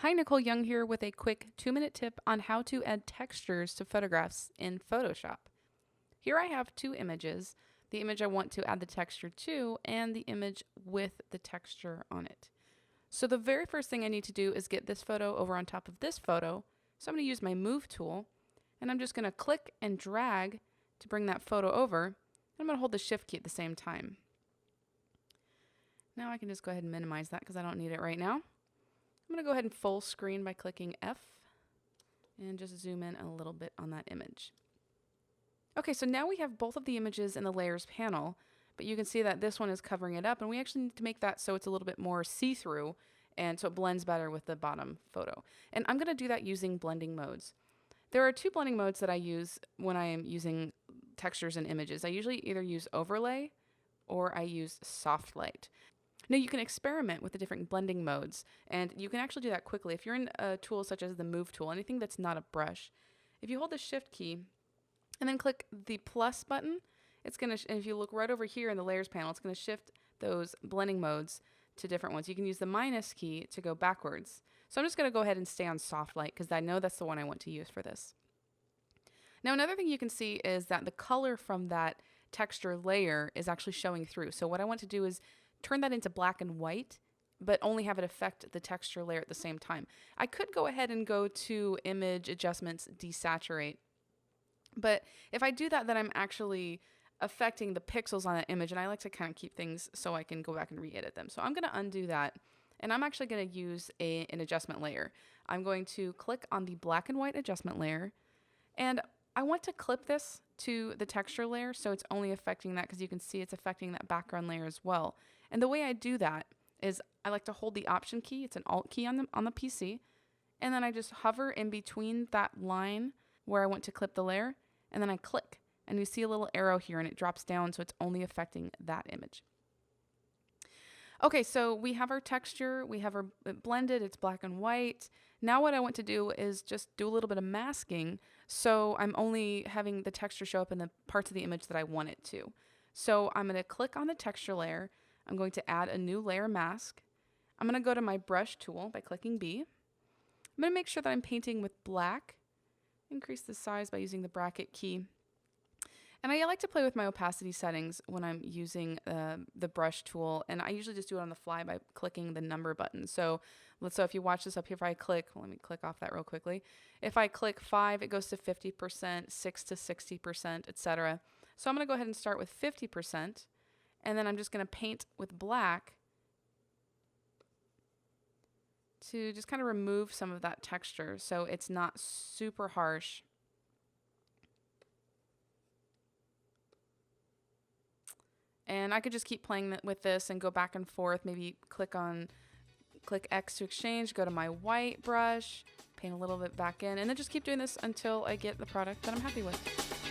Hi, Nicole Young here with a quick 2-minute tip on how to add textures to photographs in Photoshop. Here I have two images, the image I want to add the texture to and the image with the texture on it. So the very first thing I need to do is get this photo over on top of this photo. So I'm going to use my Move tool and I'm just going to click and drag to bring that photo over. And I'm going to hold the Shift key at the same time. Now I can just go ahead and minimize that because I don't need it right now. I'm going to go ahead and full screen by clicking F and just zoom in a little bit on that image. Okay, so now we have both of the images in the layers panel, but you can see that this one is covering it up, and we actually need to make that so it's a little bit more see-through and so it blends better with the bottom photo. And I'm going to do that using blending modes. There are two blending modes that I use when I am using textures and images. I usually either use overlay or I use soft light. Now you can experiment with the different blending modes, and you can actually do that quickly. If you're in a tool such as the Move tool, anything that's not a brush, if you hold the Shift key and then click the plus button, it's going to, and if you look right over here in the layers panel, it's going to shift those blending modes to different ones. You can use the minus key to go backwards. So I'm just going to go ahead and stay on soft light because I know that's the one I want to use for this. Now another thing you can see is that the color from that texture layer is actually showing through. So what I want to do is turn that into black and white, but only have it affect the texture layer at the same time. I could go ahead and go to Image Adjustments, Desaturate, but if I do that, then I'm actually affecting the pixels on that image, and I like to kind of keep things so I can go back and re-edit them. So I'm going to undo that, and I'm actually going to use an adjustment layer. I'm going to click on the black and white adjustment layer, and I want to clip this to the texture layer so it's only affecting that, because you can see it's affecting that background layer as well. And the way I do that is I like to hold the Option key, it's an Alt key on the PC, and then I just hover in between that line where I want to clip the layer, and then I click. And you see a little arrow here and it drops down, so it's only affecting that image. Okay, so we have our texture, we have our blended, it's black and white. Now what I want to do is just do a little bit of masking, so I'm only having the texture show up in the parts of the image that I want it to. So I'm going to click on the texture layer, I'm going to add a new layer mask. I'm going to go to my brush tool by clicking B. I'm going to make sure that I'm painting with black, increase the size by using the bracket key. And I like to play with my opacity settings when I'm using the brush tool, and I usually just do it on the fly by clicking the number button. So if you watch this up here, if I click, let me click off that real quickly. If I click 5, it goes to 50%, 6 to 60%, etc. So I'm going to go ahead and start with 50%, and then I'm just going to paint with black to just kind of remove some of that texture so it's not super harsh. And I could just keep playing with this and go back and forth, maybe click X to exchange, go to my white brush, paint a little bit back in, and then just keep doing this until I get the product that I'm happy with.